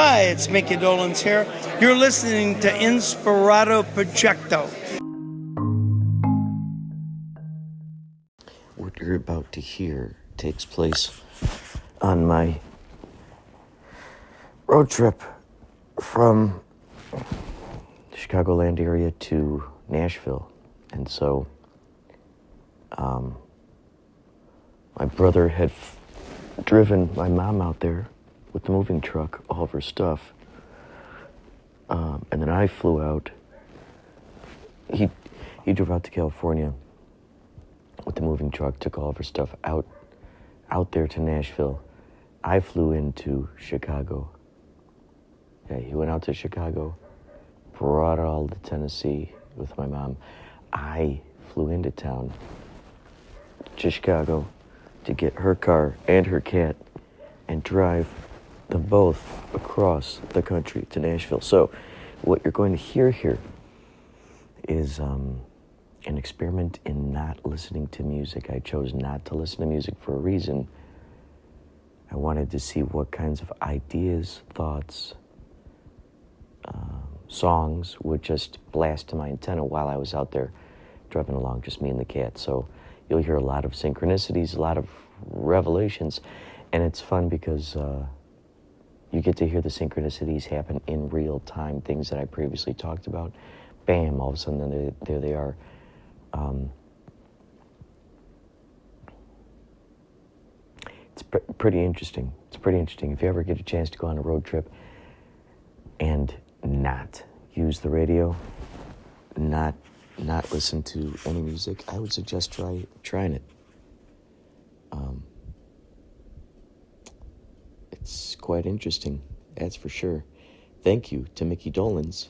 Hi, it's Mickey Dolenz here. You're listening to Inspirado Projecto. What you're about to hear takes place on my road trip from the Chicagoland area to Nashville. And so my brother had driven my mom out there with the moving truck, all of her stuff. And then I flew out. He drove out to California with the moving truck, took all of her stuff out there to Nashville. I flew into Chicago. Yeah, he went out to Chicago, brought it all to Tennessee with my mom. I flew into town to Chicago to get her car and her cat and drive them both across the country to Nashville. So what you're going to hear here is an experiment in not listening to music. I chose not to listen to music for a reason. I wanted to see what kinds of ideas, thoughts, songs would just blast to my antenna while I was out there driving along, just me and the cat. So you'll hear a lot of synchronicities, a lot of revelations, and it's fun because you get to hear the synchronicities happen in real time, things that I previously talked about. Bam, all of a sudden, there they are. It's pretty interesting. It's pretty interesting. If you ever get a chance to go on a road trip and not use the radio, not listen to any music, I would suggest trying it. It's quite interesting, that's for sure. Thank you to Mickey Dolenz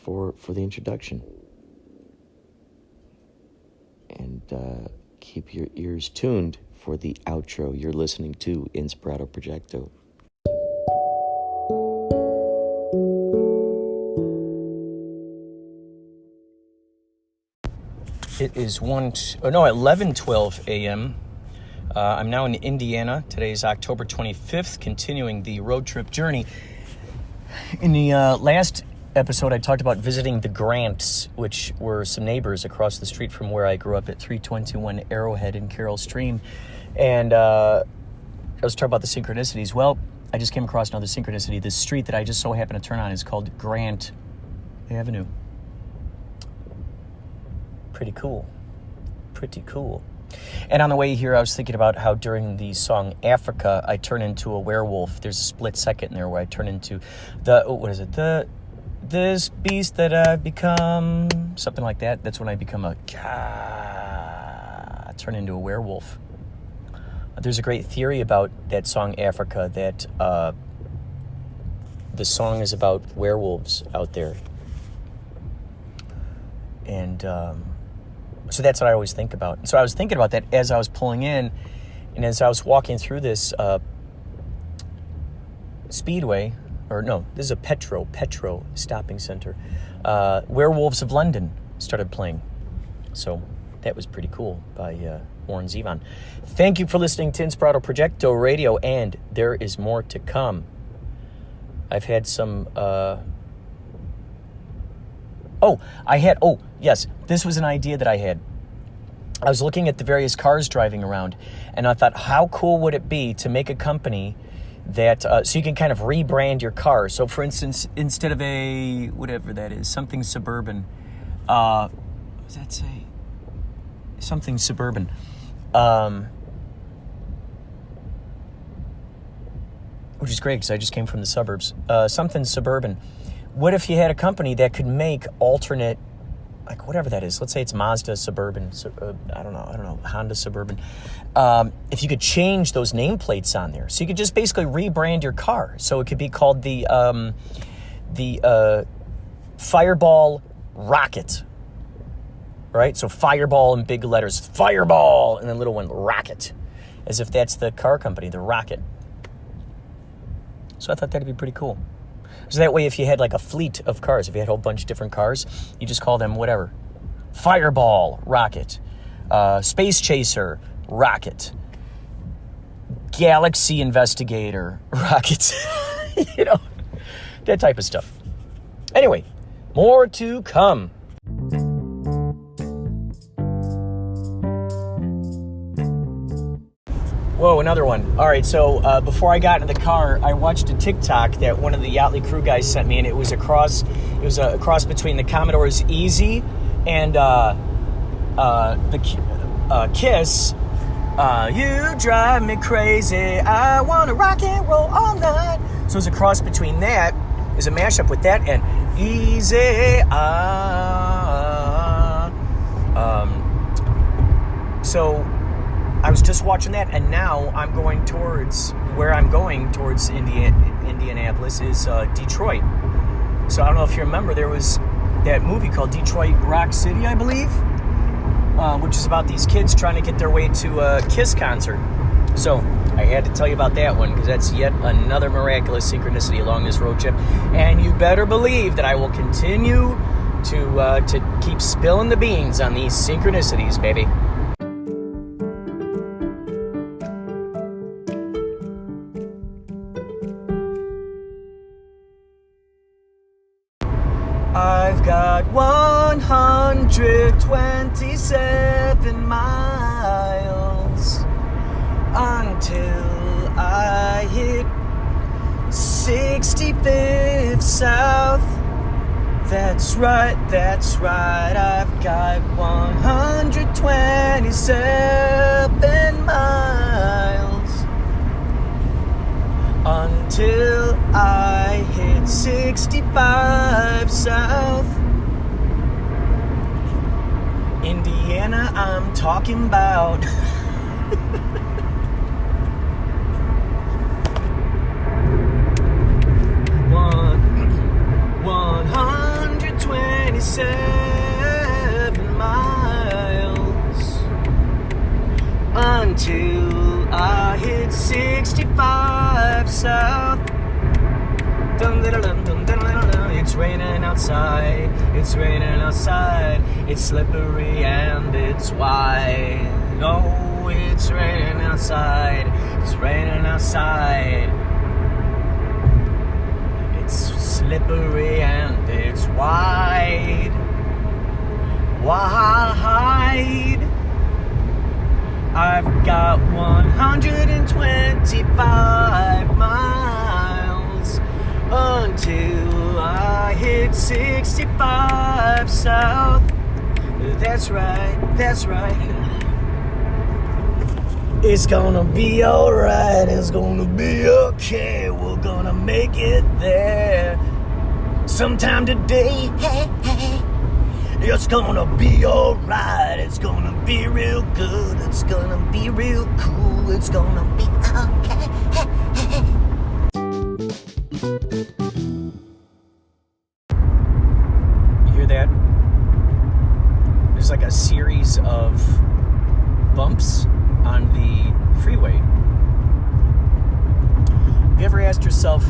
for the introduction. And keep your ears tuned for the outro. You're listening to Inspirado Projecto. It is 11:12 a.m. I'm now in Indiana. Today is October 25th, continuing the road trip journey. In the last episode, I talked about visiting the Grants, which were some neighbors across the street from where I grew up at 321 Arrowhead in Carroll Stream. And I was talking about the synchronicities. Well, I just came across another synchronicity. This street that I just so happened to turn on is called Grant Avenue. Pretty cool. And on the way here, I was thinking about how during the song Africa, I turn into a werewolf. There's a split second there where I turn into this beast that I've become, something like that. That's when I become I turn into a werewolf. There's a great theory about that song Africa, that the song is about werewolves out there. And so that's what I always think about. And so I was thinking about that as I was pulling in, and as I was walking through this speedway, or no, this is a Petro stopping center. Werewolves of London started playing. So that was pretty cool by Warren Zevon. Thank you for listening to Inspirado Projecto Radio, and there is more to come. I've had some... yes, this was an idea that I had. I was looking at the various cars driving around, and I thought, how cool would it be to make a company that, so you can kind of rebrand your car. So, for instance, instead of a, whatever that is, something Suburban, what does that say? Something Suburban. Which is great, because I just came from the suburbs. Something Suburban. What if you had a company that could make alternate, like whatever that is, let's say it's Mazda Suburban, I don't know, Honda Suburban. If you could change those nameplates on there, so you could just basically rebrand your car. So it could be called the Fireball Rocket, right? So Fireball in big letters, Fireball, and then little one, Rocket, as if that's the car company, the Rocket. So I thought that'd be pretty cool. So that way, if you had like a fleet of cars, if you had a whole bunch of different cars, you just call them whatever. Fireball, Rocket. Space Chaser, Rocket. galaxy investigator rockets. You know, that type of stuff. Anyway, more to come. Whoa, another one. All right, so before I got into the car, I watched a TikTok that one of the Yachtly crew guys sent me, and it was a cross between the Commodore's Easy and the Kiss. You drive me crazy. I want to rock and roll all night. So it's a cross between that, is a mashup with that and Easy. So I was just watching that, and now I'm going towards Indianapolis is Detroit. So I don't know if you remember, there was that movie called Detroit Rock City, I believe, which is about these kids trying to get their way to a Kiss concert. So I had to tell you about that one, because that's yet another miraculous synchronicity along this road trip. And you better believe that I will continue to keep spilling the beans on these synchronicities, baby. I've got 127 miles until I hit 65th South. That's right, I've got 127 miles until I hit 65 South. Indiana, I'm talking about. 127 miles until I hit 65 South. It's raining outside, it's raining outside, it's slippery and it's wide. Oh, it's raining outside, it's raining outside. It's slippery and it's wide. Wide. I've got 125 miles until I hit 65 South. That's right. It's gonna be alright, it's gonna be okay. We're gonna make it there sometime today. Hey. It's gonna be alright, it's gonna be real good, it's gonna be real cool, it's gonna be okay. You hear that? There's like a series of bumps on the freeway. Have you ever asked yourself,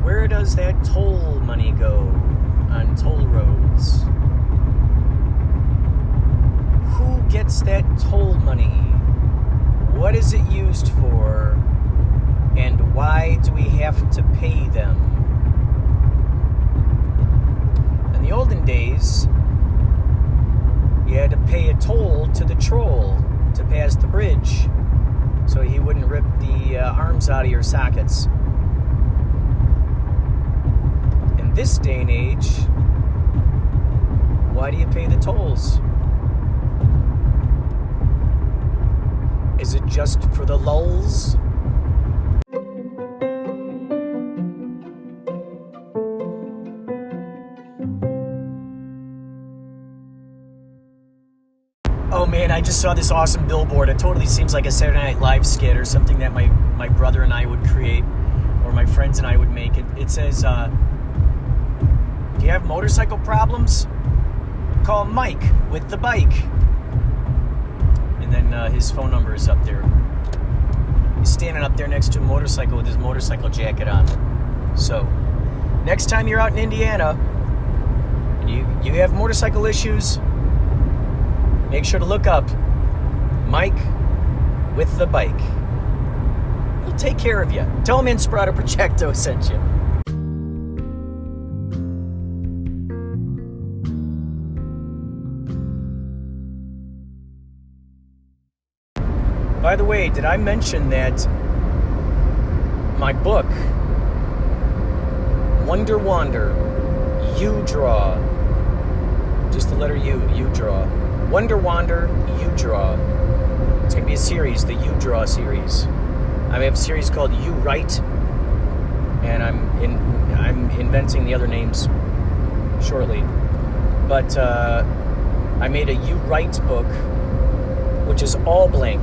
where does that toll money go on toll roads? Who gets that toll money? What is it used for? And why do we have to pay them? In the olden days, you had to pay a toll to the troll to pass the bridge so he wouldn't rip the arms out of your sockets. In this day and age, why do you pay the tolls? Is it just for the lulz? Oh man, I just saw this awesome billboard. It totally seems like a Saturday Night Live skit or something that my brother and I would create, or my friends and I would make. It says, do you have motorcycle problems? Call Mike with the bike. And then his phone number is up there. He's standing up there next to a motorcycle with his motorcycle jacket on. So, next time you're out in Indiana, and you have motorcycle issues, make sure to look up Mike with the bike. We'll take care of you. Tell them Inspirado Projecto sent you. By the way, did I mention that my book, Wonder Wander, You Draw, just the letter U, You Draw. Wonder Wander, You Draw. It's going to be a series, the You Draw series. I have a series called You Write, and I'm inventing the other names shortly. But I made a You Write book, which is all blank.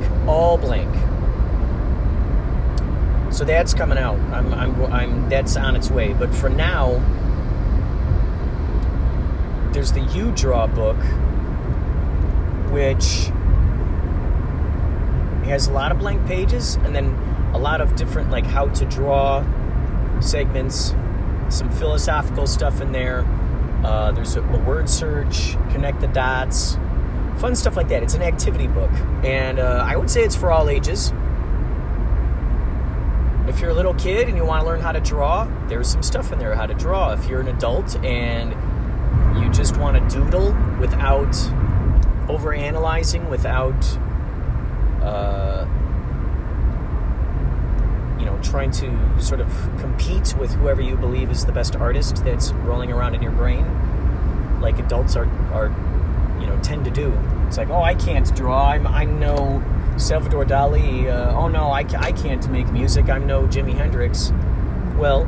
So that's coming out. That's on its way. But for now, there's the You Draw book, which has a lot of blank pages, and then a lot of different, like, how to draw segments, some philosophical stuff in there. There's a word search, connect the dots, fun stuff like that. It's an activity book, and I would say it's for all ages. If you're a little kid and you want to learn how to draw, there's some stuff in there how to draw. If you're an adult and you just want to doodle without overanalyzing, without trying to sort of compete with whoever you believe is the best artist that's rolling around in your brain, like adults are tend to do. It's like, oh, I can't draw. I'm no Salvador Dali. Oh no, I can't make music. I'm no Jimi Hendrix. Well,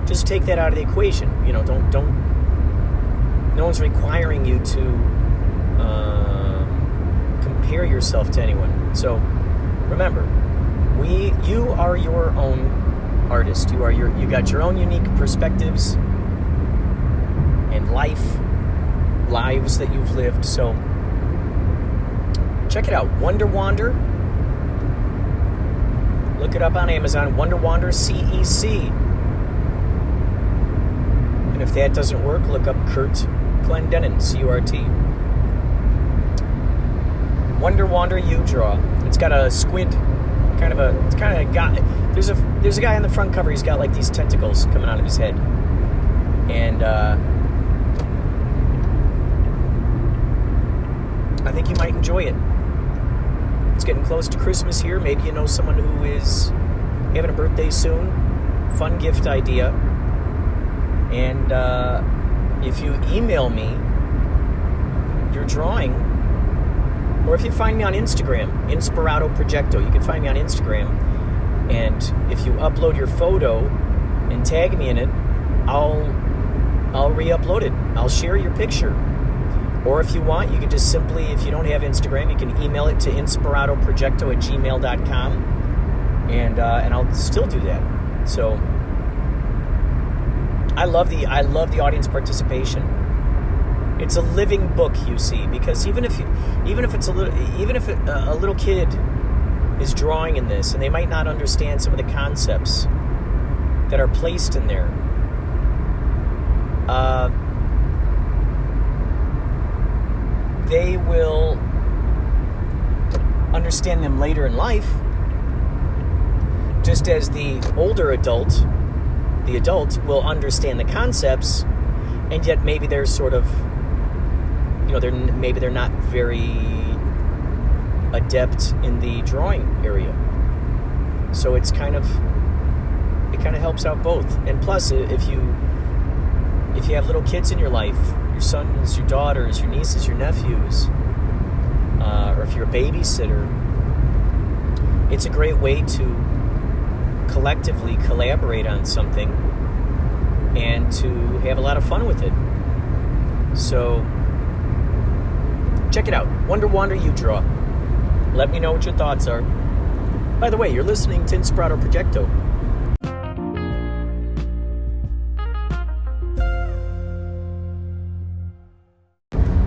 just take that out of the equation. Don't. No one's requiring you to compare yourself to anyone. So remember, you are your own artist. You got your own unique perspectives and lives that you've lived. So check it out, Wonder Wander. Look it up on Amazon, Wonder Wander CEC. And if that doesn't work, look up Kurt Clendenin, CURT. Wonder Wander You Draw. It's got a squid, there's a guy on the front cover. He's got like these tentacles coming out of his head, and I think you might enjoy it. It's getting close to Christmas here. Maybe you know someone who is having a birthday soon. Fun gift idea. And if you email me your drawing, or if you find me on Instagram, Inspirado Projecto, you can find me on Instagram, and if you upload your photo and tag me in it, I'll re-upload it. I'll share your picture. Or if you want, you can just simply, if you don't have Instagram, you can email it to inspiradoprojecto@gmail.com, and I'll still do that. So I love the audience participation. It's a living book, you see, because even if a little kid is drawing in this, and they might not understand some of the concepts that are placed in there, they will understand them later in life, just as the older adult, the adult will understand the concepts, and yet maybe they're sort of, they're not very adept in the drawing area. So it kind of helps out both. And plus, if you have little kids in your life, your sons, your daughters, your nieces, your nephews, or if you're a babysitter, it's a great way to collectively collaborate on something and to have a lot of fun with it. So check it out, Wonder Wander You Draw. Let me know what your thoughts are. By the way, you're listening to Inspirado Projecto.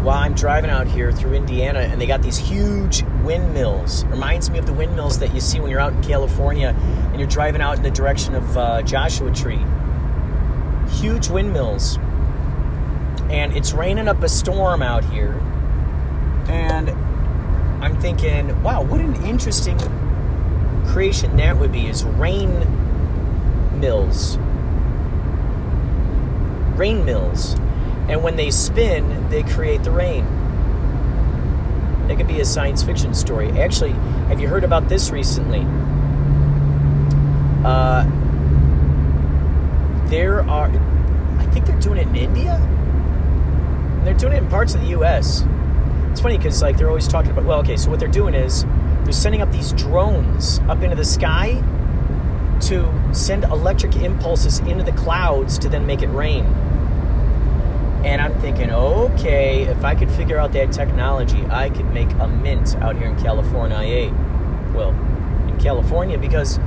While I'm driving out here through Indiana, and they got these huge windmills. Reminds me of the windmills that you see when you're out in California and you're driving out in the direction of Joshua Tree. Huge windmills. And it's raining up a storm out here. And I'm thinking, wow, what an interesting creation that would be, is rain mills. Rain mills. And when they spin, they create the rain. That could be a science fiction story. Actually, have you heard about this recently? I think they're doing it in India. And they're doing it in parts of the U.S. It's funny because like they're always talking about, well, okay, so what they're doing is they're sending up these drones up into the sky to send electric impulses into the clouds to then make it rain. And I'm thinking, okay, if I could figure out that technology, I could make a mint out here in California. Well, in California, because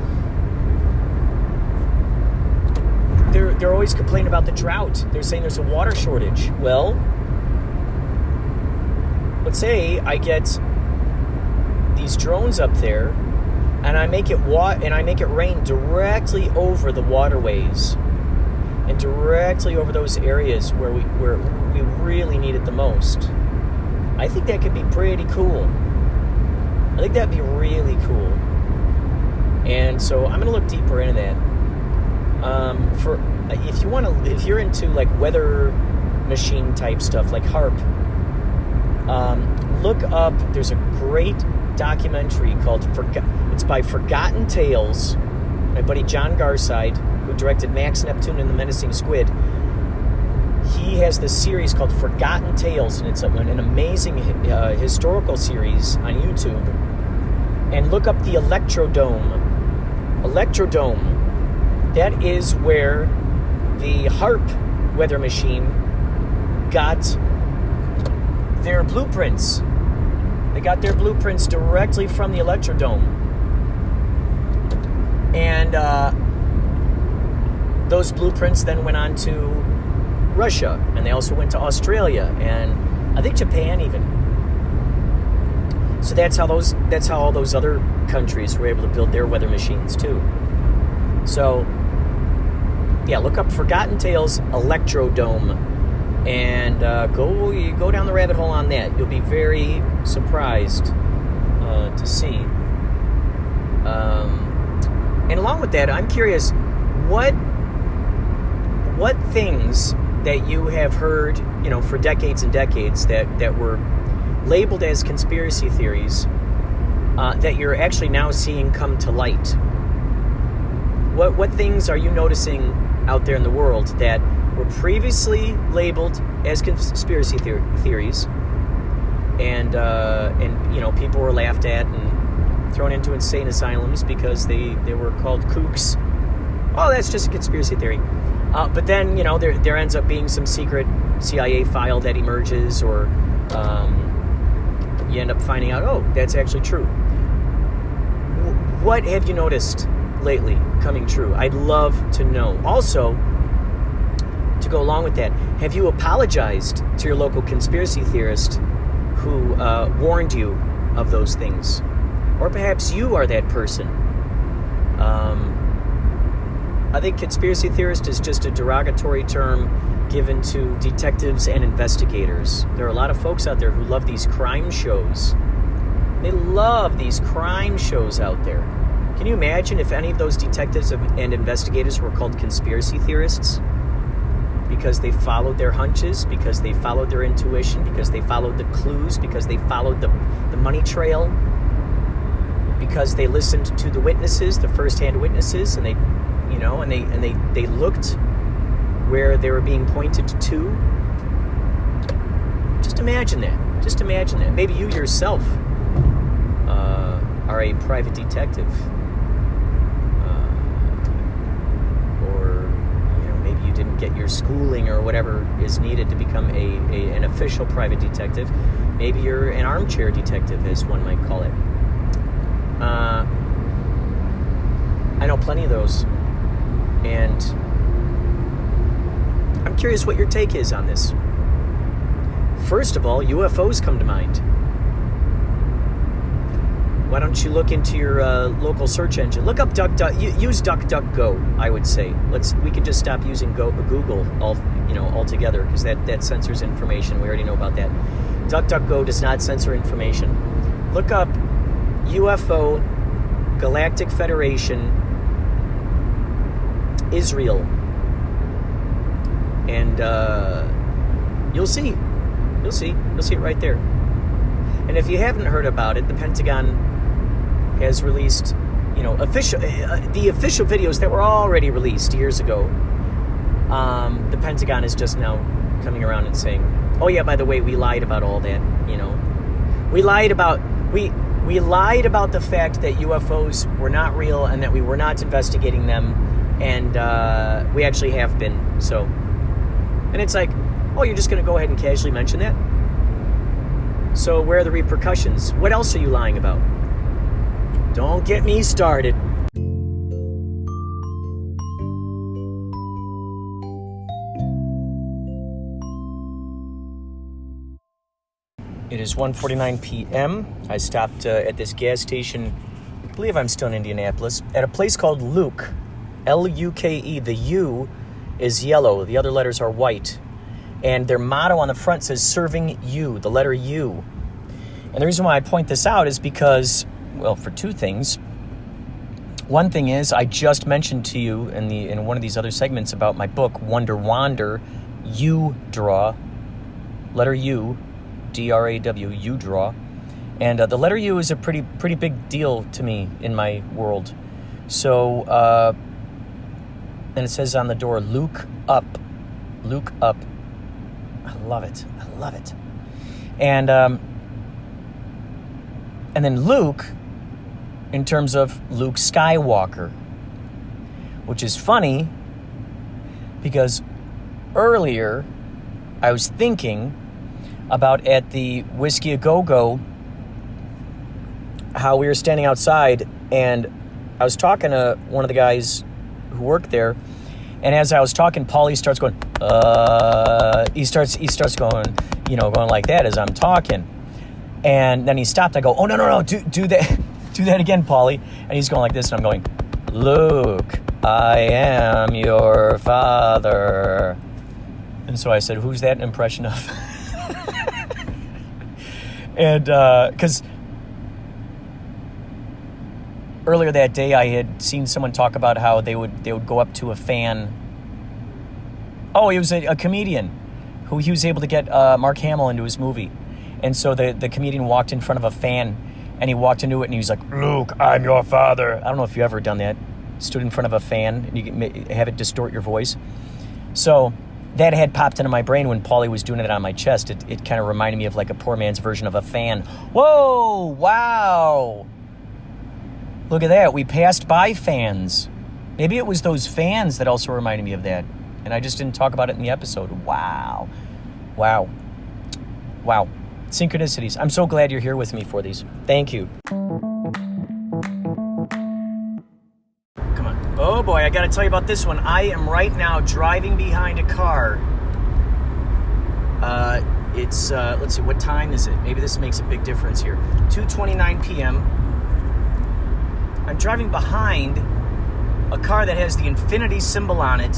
they're always complaining about the drought. They're saying there's a water shortage. Well, let's say I get these drones up there, and I make it rain directly over the waterways, and directly over those areas where we really need it the most. I think that could be pretty cool. I think that'd be really cool. And so I'm gonna look deeper into that. If you're into like weather machine type stuff, like HARP, look up. There's a great documentary called it's by Forgotten Tales. My buddy John Garside, who directed Max Neptune and the Menacing Squid, he has this series called Forgotten Tales, and it's an amazing historical series on YouTube. And look up the Electrodome. That is where the HARP weather machine got their blueprints. They got their blueprints directly from the Electrodome. And those blueprints then went on to Russia, and they also went to Australia, and I think Japan even. So that's how all those other countries were able to build their weather machines too. So yeah, look up Forgotten Tales Electrodome, and go down the rabbit hole on that. You'll be very surprised to see. And along with that, I'm curious, what things that you have heard, for decades and decades that were labeled as conspiracy theories that you're actually now seeing come to light? What things are you noticing out there in the world that were previously labeled as conspiracy theories, and people were laughed at and thrown into insane asylums because they were called kooks? Oh, that's just a conspiracy theory. But then, there ends up being some secret CIA file that emerges, or you end up finding out, oh, that's actually true. What have you noticed lately coming true? I'd love to know. Also, to go along with that, have you apologized to your local conspiracy theorist who warned you of those things? Or perhaps you are that person. I think conspiracy theorist is just a derogatory term given to detectives and investigators. There are a lot of folks out there who love these crime shows. They love these crime shows out there. Can you imagine if any of those detectives and investigators were called conspiracy theorists? Because they followed their hunches, because they followed their intuition, because they followed the clues, because they followed the money trail, because they listened to the witnesses, the first-hand witnesses, and they looked where they were being pointed to. Just imagine that. Maybe you yourself are a private detective. Or maybe you didn't get your schooling or whatever is needed to become an official private detective. Maybe you're an armchair detective, as one might call it. I know plenty of those. And I'm curious what your take is on this. First of all, UFOs come to mind. Why don't you look into your local search engine? Look up use DuckDuckGo, I would say. We could just stop using Google altogether, because that censors information. We already know about that. DuckDuckGo does not censor information. Look up UFO Galactic Federation Israel, and you'll see it right there. And if you haven't heard about it, the Pentagon has released, the official videos that were already released years ago. The Pentagon is just now coming around and saying, "Oh yeah, by the way, we lied about all that. We lied about the fact that UFOs were not real and that we were not investigating them, and we actually have been." So, and it's like, oh, you're just going to go ahead and casually mention that? So where are the repercussions? What else are you lying about? Don't get me started. It is 1:49 p.m. I stopped at this gas station. I believe I'm still in Indianapolis, at a place called Luke. L-U-K-E. The U is yellow. The other letters are white. And their motto on the front says, "Serving You," the letter U. And the reason why I point this out is because, well, for two things. One thing is, I just mentioned to you in one of these other segments about my book, Wonder Wander, You Draw, letter U, D-R-A-W, You Draw. And the letter U is a pretty big deal to me in my world. So, and it says on the door, Luke Up. Luke Up. I love it. And then Luke, in terms of Luke Skywalker, which is funny because earlier I was thinking about at the Whiskey A Go-Go how we were standing outside, and I was talking to one of the guys who worked there, and as I was talking, Paulie starts going, he starts going, going like that as I'm talking. And then he stopped. I go, "Oh, no, do that again, Paulie." And he's going like this, and I'm going, "Luke, I am your father." And so I said, "Who's that an impression of?" And because earlier that day I had seen someone talk about how they would go up to a fan. Oh, he was a comedian who he was able to get Mark Hamill into his movie. And so the comedian walked in front of a fan, and he walked into it, and he was like, "Luke, I'm your father." I don't know if you've ever done that. Stood in front of a fan, and you can have it distort your voice. So that had popped into my brain when Paulie was doing it on my chest. It kind of reminded me of like a poor man's version of a fan. Whoa, wow. Look at that. We passed by fans. Maybe it was those fans that also reminded me of that. And I just didn't talk about it in the episode. Wow. Synchronicities. I'm so glad you're here with me for these. Thank you. Come on. Oh boy, I got to tell you about this one. I am right now driving behind a car. It's, let's see, what time is it? Maybe this makes a big difference here. 2:29 p.m. I'm driving behind a car that has the infinity symbol on it,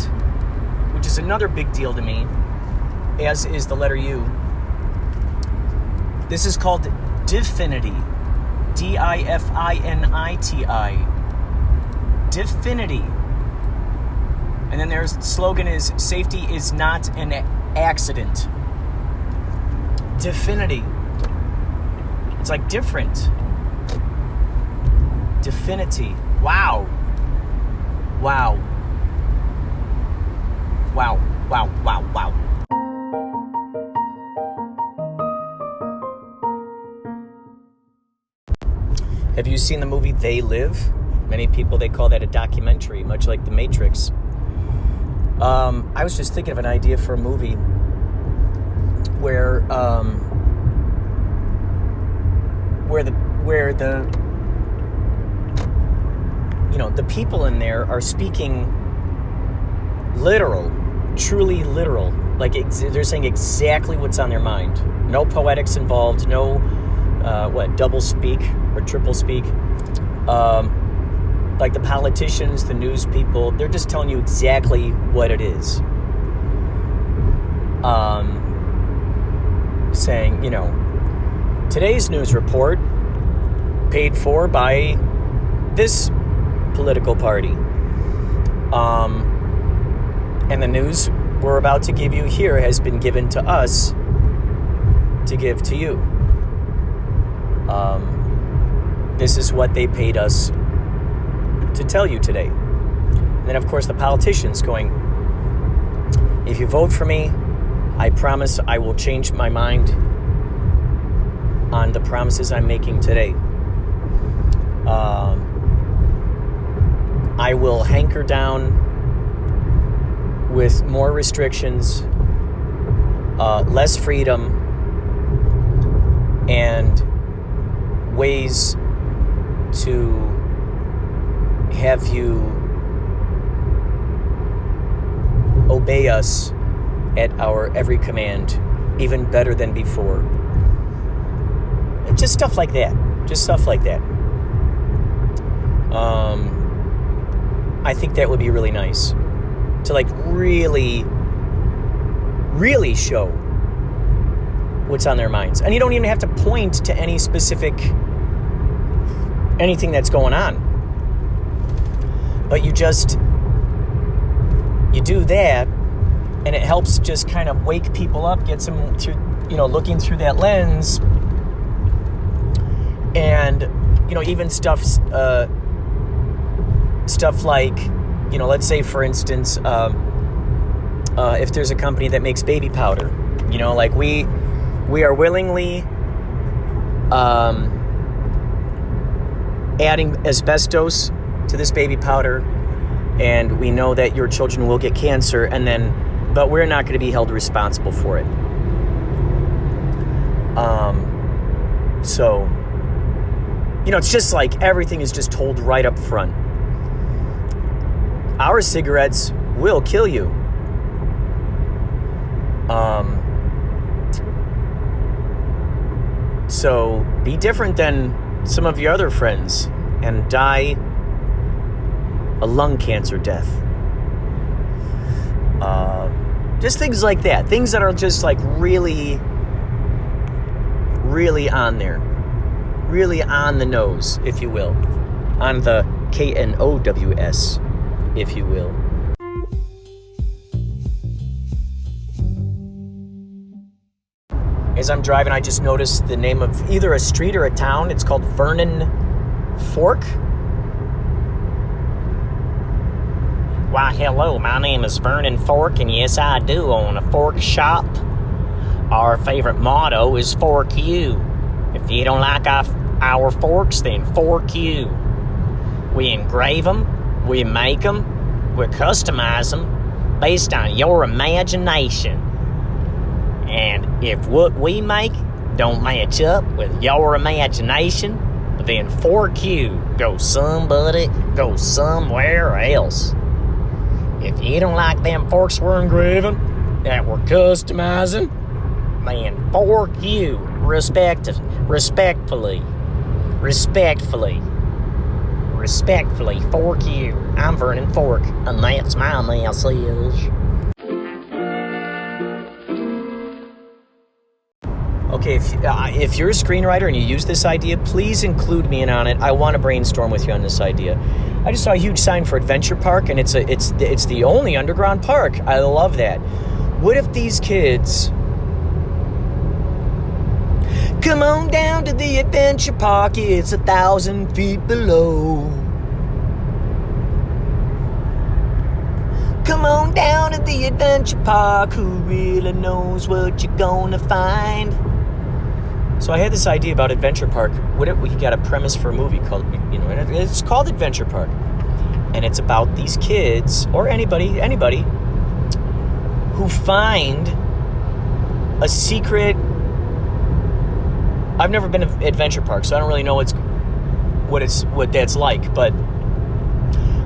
which is another big deal to me, as is the letter U. This is called Difinity. D-I-F-I-N-I-T-I. Difinity. And then their slogan is, "Safety is not an accident." Difinity. It's like different. Difinity. Wow. Have you seen the movie They Live? Many people, they call that a documentary, much like The Matrix. I was just thinking of an idea for a movie where the people in there are speaking literal, truly literal. Like they're saying exactly what's on their mind. No poetics involved. No, double speak or triple speak. Like the politicians, the news people, they're just telling you exactly what it is. Saying, today's news report, paid for by this political party. And the news we're about to give you here has been given to us to give to you. This is what they paid us to tell you today. And then, of course, the politicians going, if you vote for me, I promise I will change my mind on the promises I'm making today. I will hanker down with more restrictions, less freedom, and ways to have you obey us at our every command, even better than before. Just stuff like that. I think that would be really nice to really show what's on their minds. And you don't even have to point to any specific anything that's going on. But you do that, and it helps just kind of wake people up, gets them to, looking through that lens. And, even stuff like, let's say, for instance, if there's a company that makes baby powder, we are willingly adding asbestos to this baby powder, and we know that your children will get cancer, but we're not going to be held responsible for it. So, it's just like everything is just told right up front. Our cigarettes will kill you. So be different than some of your other friends and die a lung cancer death. Just things like that. Things that are just really, really on there. Really on the nose, if you will. On the KNOWS, if you will. As I'm driving, I just noticed the name of either a street or a town. It's called Vernon Fork. Why, hello, my name is Vernon Fork, and yes, I do own a fork shop. Our favorite motto is fork you. If you don't like our forks, then fork you. We engrave them, we make them, we customize them based on your imagination. And if what we make don't match up with your imagination, then fork you. Go somewhere else. If you don't like them forks we're engraving, that we're customizing, then fork you. Respectfully, fork you. I'm Vernon Fork, and that's my message. Okay, if you're a screenwriter and you use this idea, please include me in on it. I want to brainstorm with you on this idea. I just saw a huge sign for Adventure Park, and it's the only underground park. I love that. What if these kids come on down to the Adventure Park? It's 1,000 feet below. Come on down to the Adventure Park. Who really knows what you're gonna find? So I had this idea about Adventure Park. What if we got a premise for a movie called, it's called Adventure Park. And it's about these kids, or anybody, who find a secret. I've never been to Adventure Park, so I don't really know what that's like. But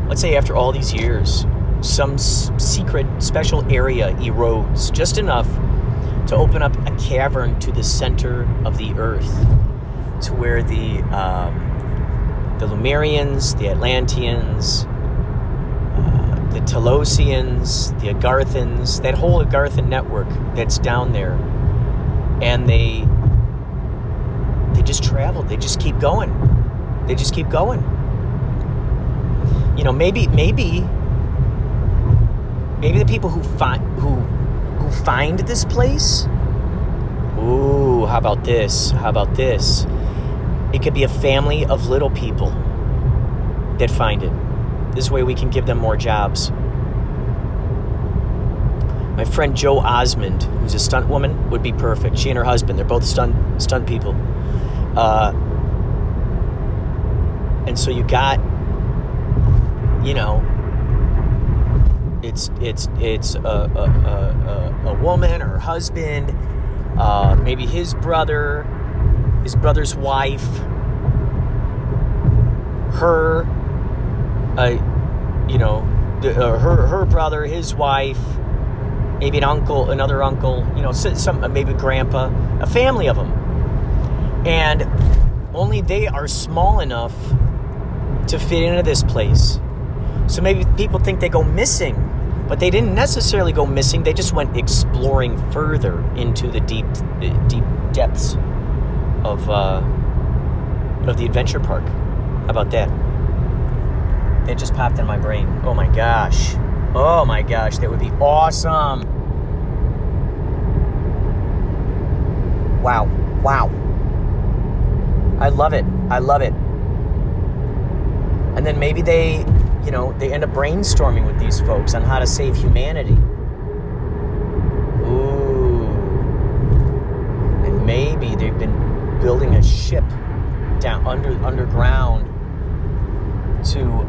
let's say after all these years, some secret special area erodes just enough to open up a cavern to the center of the earth, to where the Lemurians, the Atlanteans, the Telosians, the Agarthans, that whole Agarthan network that's down there, and they just traveled. They just keep going. They just keep going. You know, maybe the people who find this place. Ooh, how about this? How about this? It could be a family of little people that find it. This way we can give them more jobs. My friend Jo Osmond, who's a stunt woman, would be perfect. She and her husband, they're both stunt people. And so you got, you know, it's a woman or her husband, maybe his brother, his brother's wife, her, her brother, his wife, maybe another uncle, you know, maybe grandpa, a family of them. And only they are small enough to fit into this place. So maybe people think they go missing, but they didn't necessarily go missing. They just went exploring further into the deep depths of the adventure park. How about that? It just popped in my brain. Oh my gosh, that would be awesome. Wow. I love it. And then maybe they end up brainstorming with these folks on how to save humanity. Ooh. And maybe they've been building a ship down underground to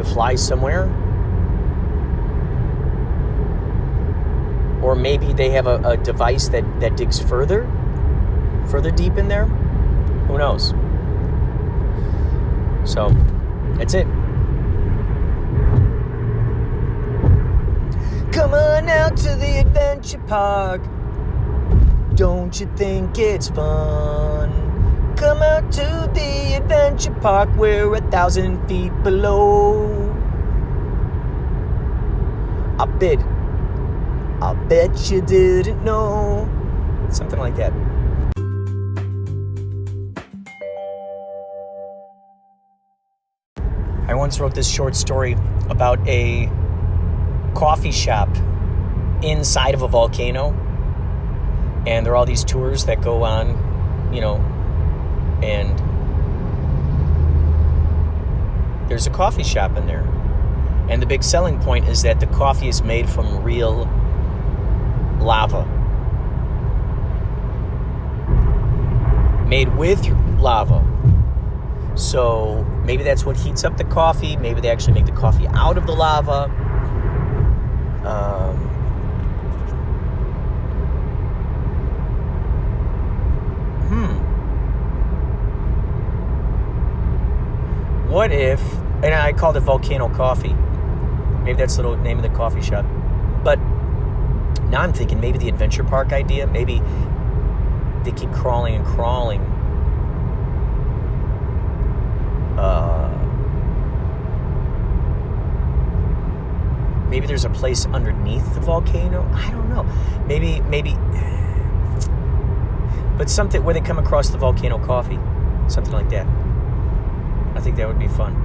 fly somewhere. Or maybe they have a device that digs further deep in there. Who knows? So, that's it. Come on out to the adventure park. Don't you think it's fun? Come out to the adventure park. We're 1,000 feet below. I bet you didn't know. Something like that. I once wrote this short story about a coffee shop inside of a volcano. And there are all these tours that go on, you know, and there's a coffee shop in there. And the big selling point is that the coffee is made from real lava. Made with lava. So maybe that's what heats up the coffee. Maybe they actually make the coffee out of the lava. What if, and I called it Volcano Coffee. Maybe that's the little name of the coffee shop. But now I'm thinking maybe the adventure park idea, maybe they keep crawling and crawling. Maybe there's a place underneath the volcano. I don't know. Maybe. But something where they come across the volcano coffee. Something like that. I think that would be fun.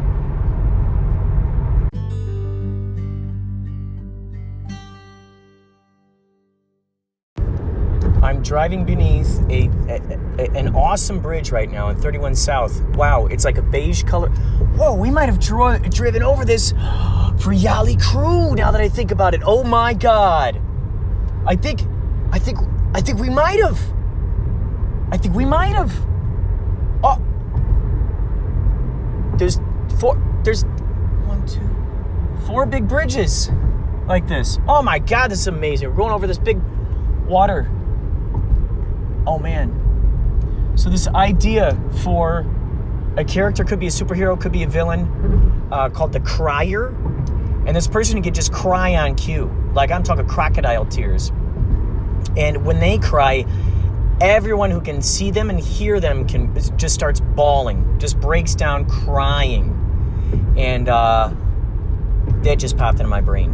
I'm driving beneath an awesome bridge right now on 31 South. Wow, it's like a beige color. Whoa, we might have driven over this for Yali Crew now that I think about it. Oh my God. I think we might have. Oh. There's 4 big bridges like this. Oh my God, this is amazing. We're going over this big water. Oh man. So this idea for a character, could be a superhero, could be a villain, called the Crier. And this person can just cry on cue. Like I'm talking crocodile tears. And when they cry, everyone who can see them and hear them just starts bawling, just breaks down crying. And that just popped into my brain.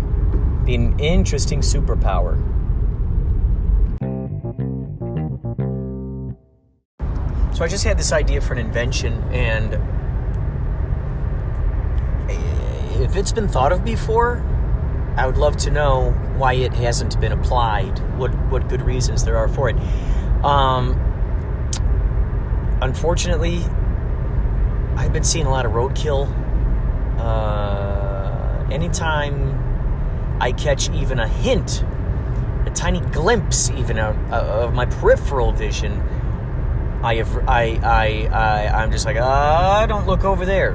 Be an interesting superpower. So I just had this idea for an invention, and if it's been thought of before, I would love to know why it hasn't been applied, what good reasons there are for it. Unfortunately, I've been seeing a lot of roadkill. Anytime I catch even a hint, a tiny glimpse even of my peripheral vision, I'm just like, don't look over there.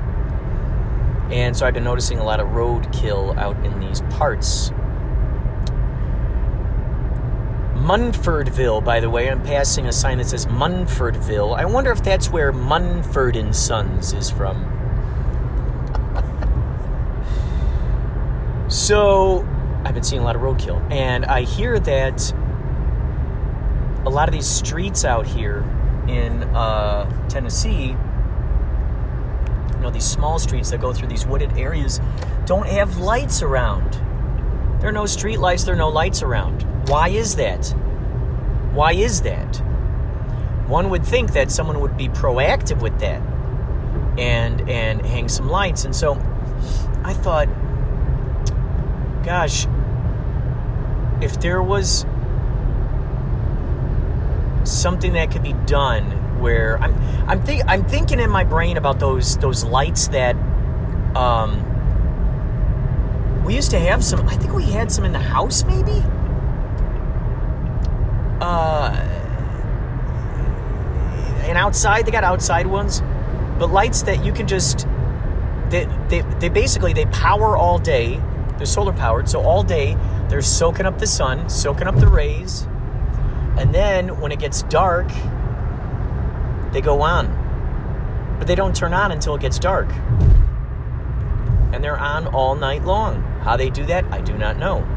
And so I've been noticing a lot of roadkill out in these parts. Munfordville, by the way, I'm passing a sign that says Munfordville. I wonder if that's where Munford and Sons is from. So, I've been seeing a lot of roadkill, and I hear that a lot of these streets out here in Tennessee, these small streets that go through these wooded areas, don't have lights around. There are no street lights, there are no lights around. Why is that? Why is that? One would think that someone would be proactive with that and hang some lights. And so I thought, gosh, if there was something that could be done where I'm thinking in my brain about those lights that we used to have some. I think we had some in the house, maybe. And outside, they got outside ones, but lights that you can just they basically power all day. They're solar powered, so all day they're soaking up the sun, soaking up the rays, and then when it gets dark, they go on. But they don't turn on until it gets dark. And they're on all night long. How they do that, I do not know.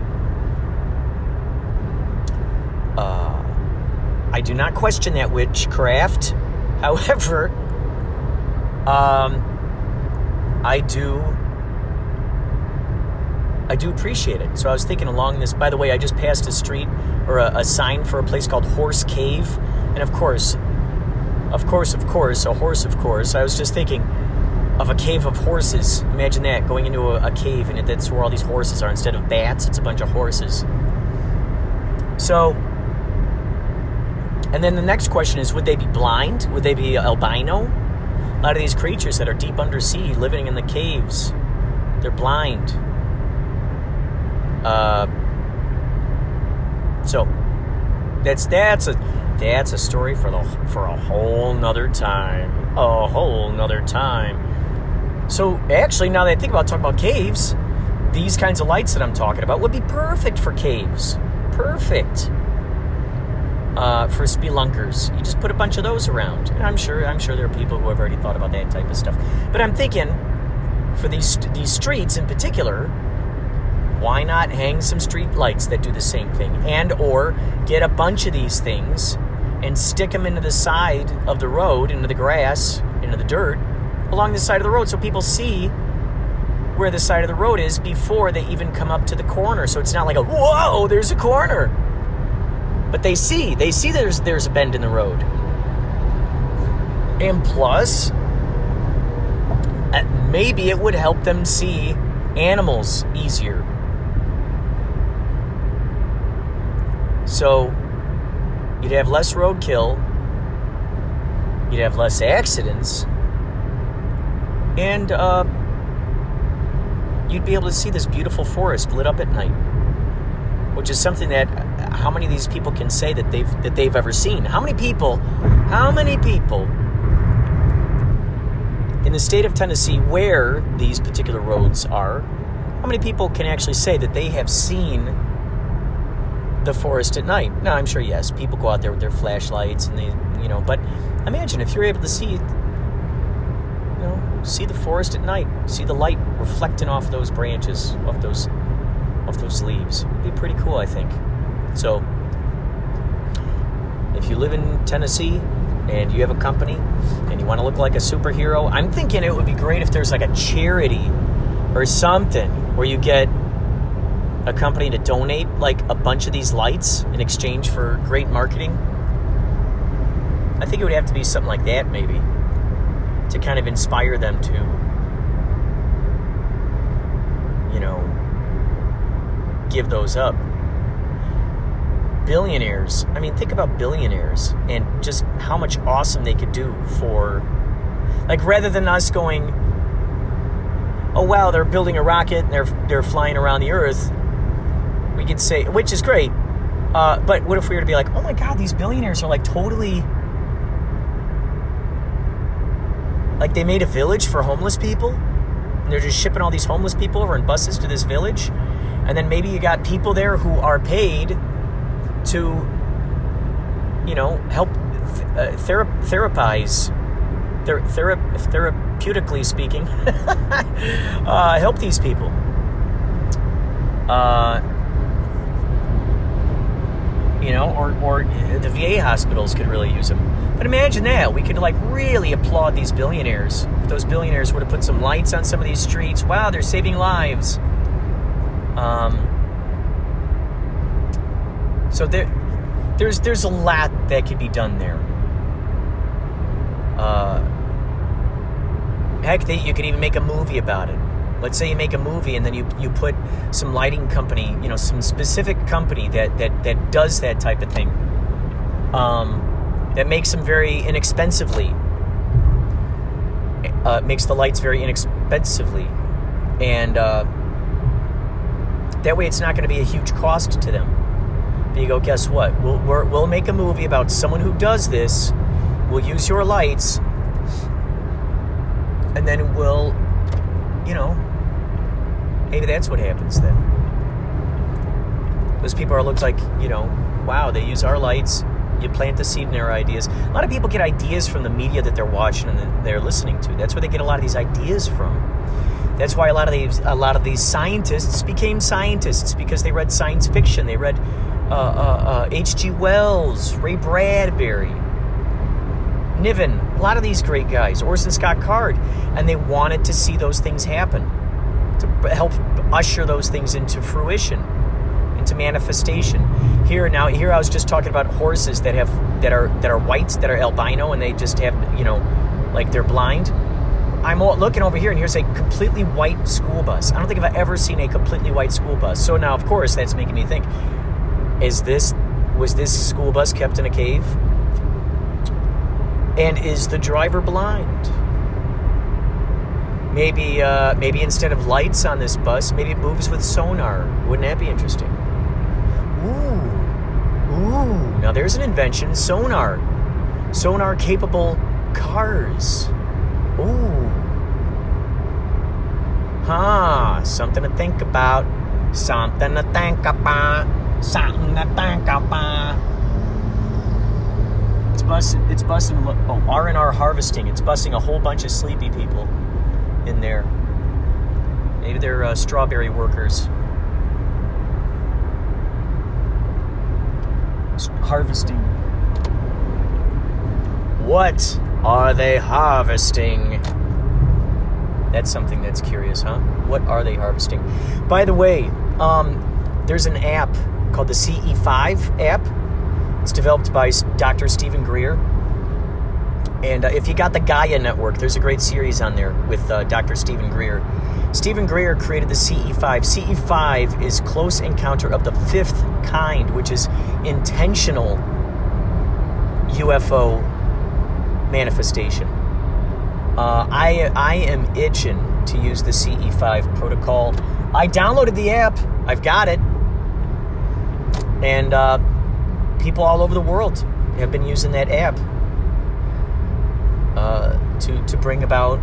I do not question that witchcraft. However, I do appreciate it. So I was thinking along this. By the way, I just passed a street or a sign for a place called Horse Cave, and of course, a horse, of course. I was just thinking of a cave of horses. Imagine that, going into a cave, and that's where all these horses are. Instead of bats, it's a bunch of horses. So, and then the next question is, would they be blind? Would they be albino? A lot of these creatures that are deep undersea, living in the caves, they're blind. So that's a story for a whole nother time. A whole nother time. So actually, now that I think about talking about caves, these kinds of lights that I'm talking about would be perfect for caves. Perfect. For spelunkers. You just put a bunch of those around. And I'm sure there are people who have already thought about that type of stuff. But I'm thinking, for these streets in particular, why not hang some street lights that do the same thing? And or get a bunch of these things and stick them into the side of the road, into the grass, into the dirt, along the side of the road, so people see where the side of the road is before they even come up to the corner. So it's not like whoa, there's a corner. But they see there's a bend in the road. And plus, maybe it would help them see animals easier. So you'd have less roadkill, you'd have less accidents, and you'd be able to see this beautiful forest lit up at night, which is something that how many of these people can say that they've ever seen? How many people in the state of Tennessee where these particular roads are, how many people can actually say that they have seen the forest at night? Now, I'm sure, yes, people go out there with their flashlights and but imagine if you're able to see the forest at night, see the light reflecting off those branches, off those leaves. It'd be pretty cool, I think. So, if you live in Tennessee and you have a company and you want to look like a superhero, I'm thinking it would be great if there's like a charity or something where you get a company to donate like a bunch of these lights in exchange for great marketing. I think it would have to be something like that, maybe, to kind of inspire them to, give those up. Billionaires. I mean, think about billionaires and just how much awesome they could do for, like, rather than us going, oh wow, they're building a rocket and they're flying around the Earth, we could say, which is great, but what if we were to be like, oh my God, these billionaires are like totally, like they made a village for homeless people and they're just shipping all these homeless people over in buses to this village, and then maybe you got people there who are paid to, help therapize, therapeutically speaking, help these people. Or the VA hospitals could really use them. But imagine that. We could, like, really applaud these billionaires. If those billionaires were to put some lights on some of these streets, wow, they're saving lives. So there's a lot that could be done there. Heck, you could even make a movie about it. Let's say you make a movie and then you put some lighting company, some specific company that does that type of thing, that makes them very inexpensively, makes the lights very inexpensively, and that way it's not going to be a huge cost to them. But you go, guess what? We'll make a movie about someone who does this. We'll use your lights, and then we'll, maybe that's what happens then. Those people looks like, wow, they use our lights. You plant the seed in their ideas. A lot of people get ideas from the media that they're watching and that they're listening to. That's where they get a lot of these ideas from. That's why a lot of these scientists became scientists, because they read science fiction. They read H.G. Wells, Ray Bradbury, Niven, a lot of these great guys, Orson Scott Card, and they wanted to see those things happen, to help usher those things into fruition, into manifestation. Here I was just talking about horses that are whites, that are albino, and they just have, like they're blind. I'm looking over here, and here's a completely white school bus. I don't think I've ever seen a completely white school bus. So now, of course, that's making me think: was this school bus kept in a cave? And is the driver blind? Maybe instead of lights on this bus, maybe it moves with sonar. Wouldn't that be interesting? Ooh. Now there's an invention: sonar capable cars. Ooh. Something to think about. Something to think about. It's busing R&R harvesting. It's busing a whole bunch of sleepy people in there. Maybe they're strawberry workers. Harvesting. What are they harvesting? That's something that's curious, huh? What are they harvesting? By the way, there's an app called the CE5 app. It's developed by Dr. Stephen Greer. And if you got the Gaia Network, there's a great series on there with Dr. Stephen Greer. Stephen Greer created the CE5. CE5 is Close Encounter of the Fifth Kind, which is intentional UFO manifestation. I am itching to use the CE5 protocol. I downloaded the app. I've got it. And people all over the world have been using that app to bring about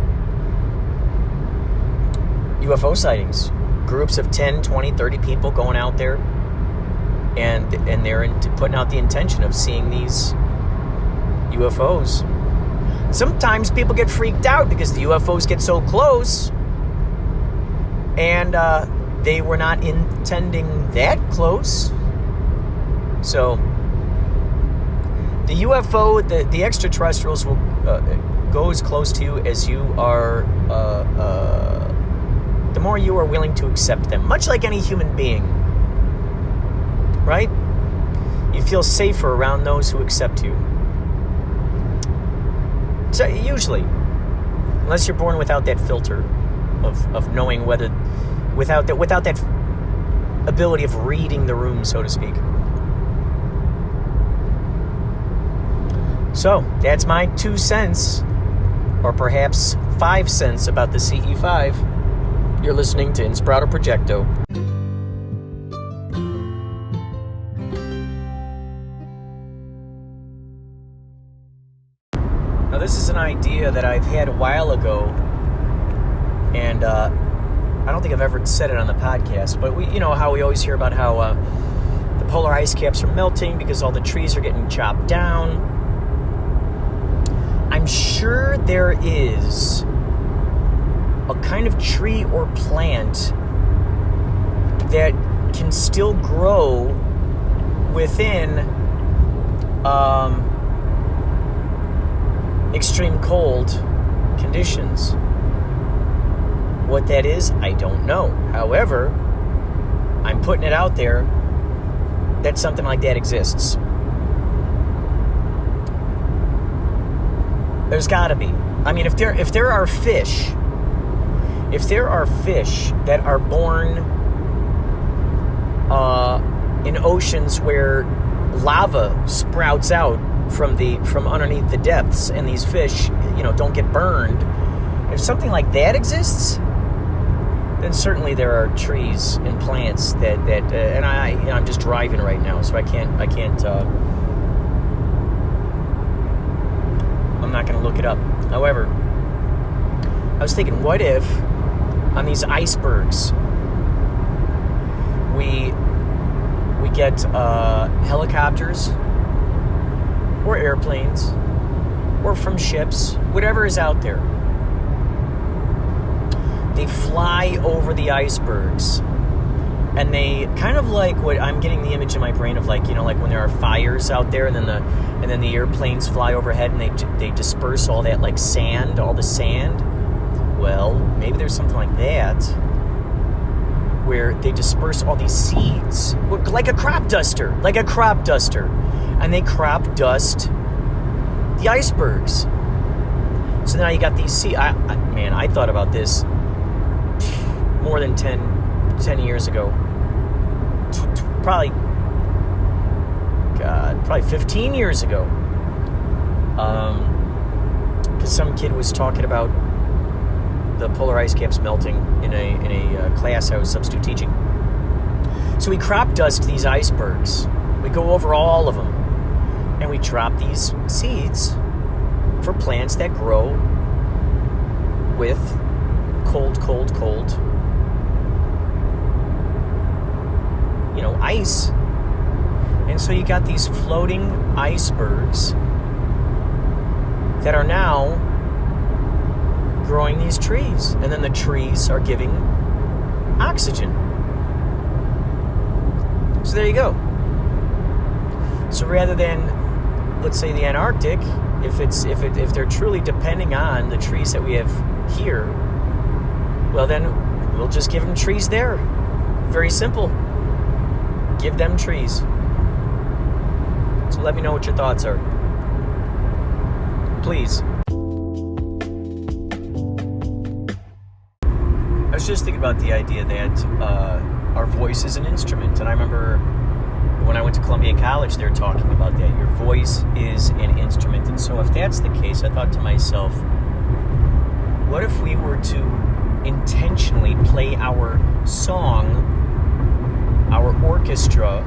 UFO sightings. Groups of 10, 20, 30 people going out there, and they're putting out the intention of seeing these UFOs. Sometimes people get freaked out because the UFOs get so close, and they were not intending that close. So the UFO, the extraterrestrials will go as close to you as you are, the more you are willing to accept them. Much like any human being, right? You feel safer around those who accept you. So usually, unless you're born without that filter of knowing whether, without that ability of reading the room, so to speak. So that's my 2 cents, or perhaps 5 cents about the CE5. You're listening to Inspirado Projecto. Now, this is an idea that I've had a while ago, and I don't think I've ever said it on the podcast, but you know how we always hear about how the polar ice caps are melting because all the trees are getting chopped down. I'm sure there is a kind of tree or plant that can still grow within extreme cold conditions. What that is, I don't know. However, I'm putting it out there that something like that exists. There's got to be. I mean, if there are fish that are born in oceans where lava sprouts out from underneath the depths, and these fish, don't get burned. If something like that exists, then certainly there are trees and plants that and I'm just driving right now, so I can't. I'm not going to look it up. However, I was thinking, what if on these icebergs we get helicopters or airplanes or from ships, whatever is out there. They fly over the icebergs, and they kind of like what I'm getting the image in my brain of, like when there are fires out there, and then the airplanes fly overhead and they disperse all that like sand, all the sand. Well, maybe there's something like that where they disperse all these seeds, like a crop duster, and they crop dust the icebergs. So now you got these seeds. I thought about this more than 10 years ago. Probably 15 years ago. Because some kid was talking about the polar ice caps melting in a class I was substitute teaching. So we crop dust these icebergs. We go over all of them, and we drop these seeds for plants that grow with cold ice. And so you got these floating icebergs that are now growing these trees, and then the trees are giving oxygen. So there you go. So rather than, let's say, the Antarctic, if they're truly depending on the trees that we have here, well, then we'll just give them trees there. Very simple. Give them trees. So let me know what your thoughts are. Please. I was just thinking about the idea that our voice is an instrument. And I remember when I went to Columbia College, they were talking about that. Your voice is an instrument. And so if that's the case, I thought to myself, what if we were to intentionally play our song, our orchestra,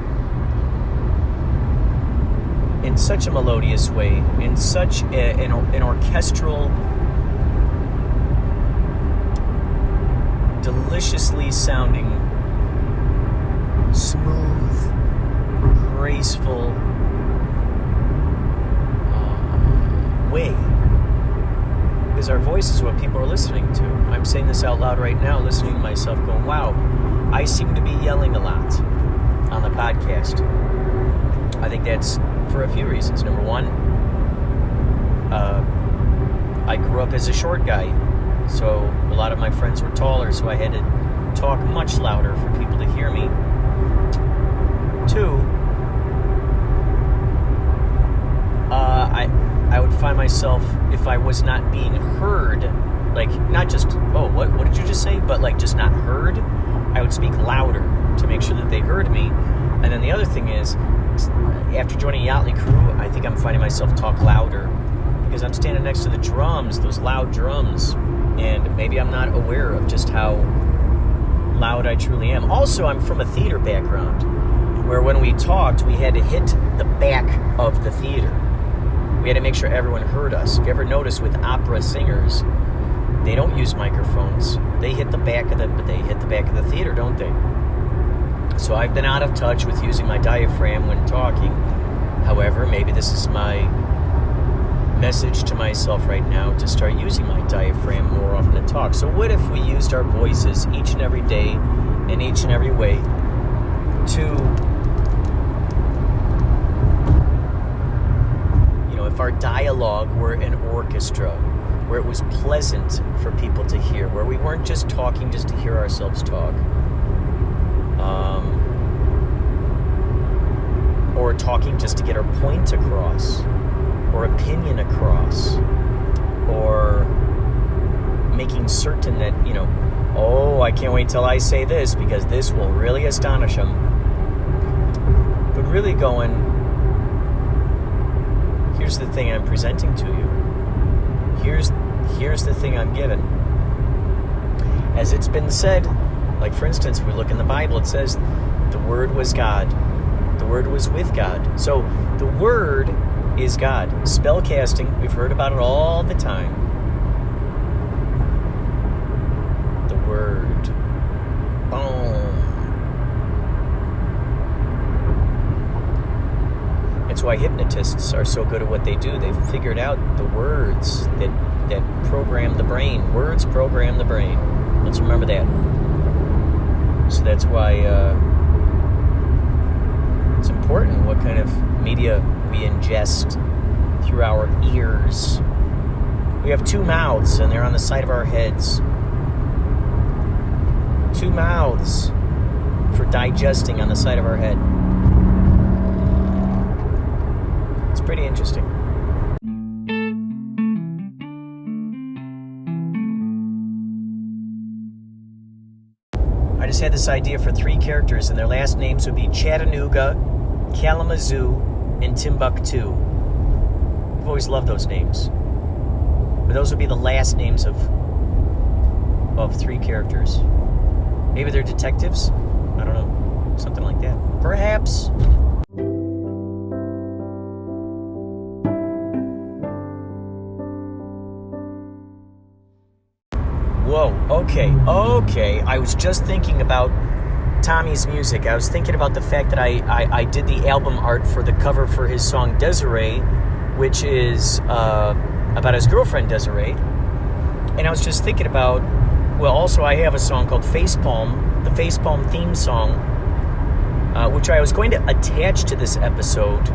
in such a melodious way, in such an orchestral, deliciously sounding, smooth, graceful way. Because our voice is what people are listening to. I'm saying this out loud right now, listening to myself going, wow, I seem to be yelling a lot on the podcast. I think that's for a few reasons. Number one, I grew up as a short guy, so a lot of my friends were taller, so I had to talk much louder for people to hear me. Two, I would find myself, if I was not being heard, like not just, oh, what did you just say? But like just not heard, I would speak louder to make sure that they heard me. And then the other thing is, after joining Yachtly Crew, I think I'm finding myself talk louder because I'm standing next to the drums, those loud drums, and maybe I'm not aware of just how loud I truly am. Also, I'm from a theater background where when we talked, we had to hit the back of the theater. We had to make sure everyone heard us. If you ever notice with opera singers, they don't use microphones. They hit the back of the theater, don't they? So I've been out of touch with using my diaphragm when talking. However, maybe this is my message to myself right now to start using my diaphragm more often to talk. So what if we used our voices each and every day in each and every way to, if our dialogue were an orchestra, where it was pleasant for people to hear, where we weren't just talking just to hear ourselves talk, or talking just to get our point across, or opinion across, or making certain that, oh, I can't wait till I say this because this will really astonish them. But really going, here's the thing I'm presenting to you. Here's the thing I'm given. As it's been said, like for instance, if we look in the Bible, it says the Word was God. The Word was with God. So the Word is God. Spellcasting, we've heard about it all the time. The Word. Boom. It's why hypnotists are so good at what they do. They've figured out the words that program the brain. Words program the brain. Let's remember that. So that's why it's important what kind of media we ingest through our ears. We have two mouths, and they're on the side of our heads. Two mouths for digesting on the side of our head. It's pretty interesting. I just had this idea for 3 characters, and their last names would be Chattanooga, Kalamazoo, and Timbuktu. I've always loved those names. But those would be the last names of 3 characters. Maybe they're detectives? I don't know. Something like that. Perhaps. Whoa, okay. I was just thinking about Tommy's music. I was thinking about the fact that I did the album art for the cover for his song Desiree, which is about his girlfriend Desiree. And I was just thinking about, also I have a song called Facepalm, the Facepalm theme song, which I was going to attach to this episode,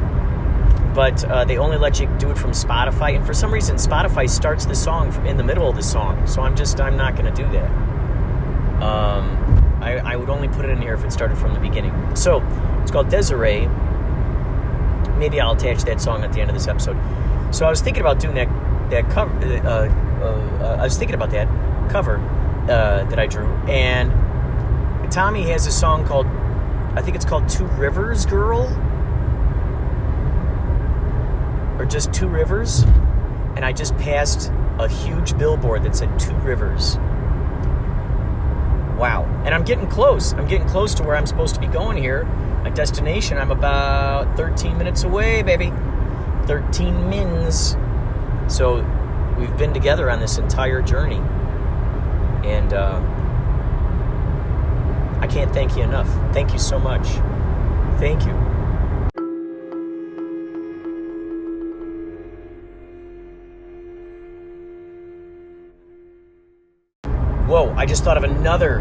but they only let you do it from Spotify, and for some reason Spotify starts the song in the middle of the song, so I'm not going to do that. I would only put it in here if it started from the beginning. So it's called Desiree. Maybe I'll attach that song at the end of this episode. So I was thinking about doing that cover. I was thinking about that cover that I drew, and Tommy has a song called, I think it's called Two Rivers Girl, or just Two Rivers, and I just passed a huge billboard that said Two Rivers. Wow. And I'm getting close. I'm getting close to where I'm supposed to be going here. My destination, I'm about 13 minutes away, baby. 13 mins. So we've been together on this entire journey. And I can't thank you enough. Thank you so much. Thank you. Whoa, I just thought of another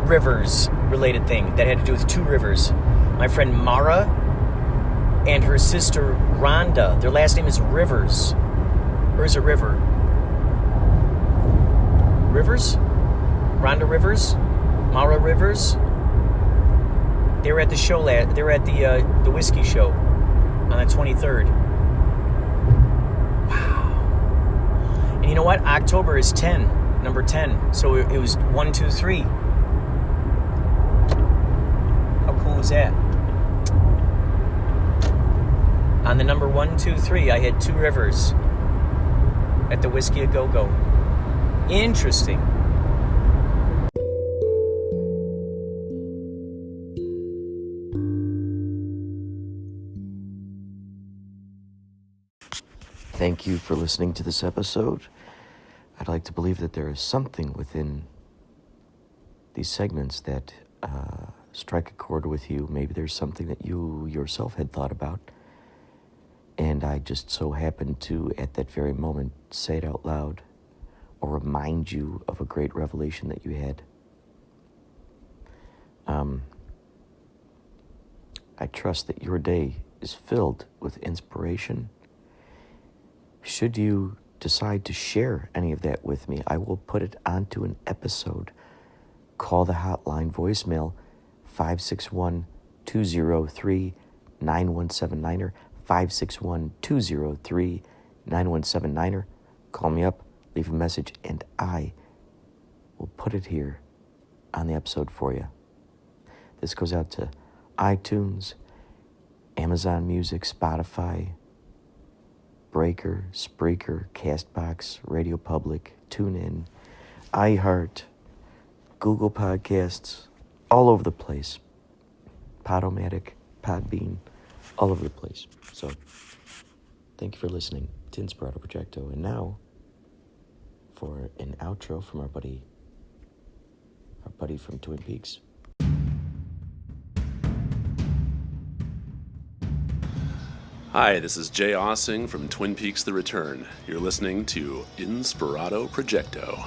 rivers-related thing that had to do with two rivers. My friend Mara and her sister Rhonda, their last name is Rivers. Or is it River? Rivers? Rhonda Rivers? Mara Rivers? They were at the show, they were at the whiskey show on the 23rd. Wow. what? October is 10, number 10. So it was 1, 2, 3. How cool is that? On the number 1, 2, 3, I had 2 rivers at the Whiskey A Go Go. Interesting. Thank you for listening to this episode. I'd like to believe that there is something within these segments that strike a chord with you. Maybe there's something that you yourself had thought about, and I just so happened to, at that very moment, say it out loud or remind you of a great revelation that you had. I trust that your day is filled with inspiration. Should you decide to share any of that with me, I will put it onto an episode. Call the hotline voicemail 561-203-9179er, 561-203-9179er. Call me up, leave a message, and I will put it here on the episode for you. This goes out to iTunes, Amazon Music, Spotify, Breaker, Spreaker, Castbox, Radio Public, TuneIn, iHeart, Google Podcasts, all over the place. Podomatic, Podbean, all over the place. So, thank you for listening to Inspirado Projecto. And now, for an outro from our buddy from Twin Peaks. Hi, this is Jay Ossing from Twin Peaks The Return. You're listening to Inspirado Projecto.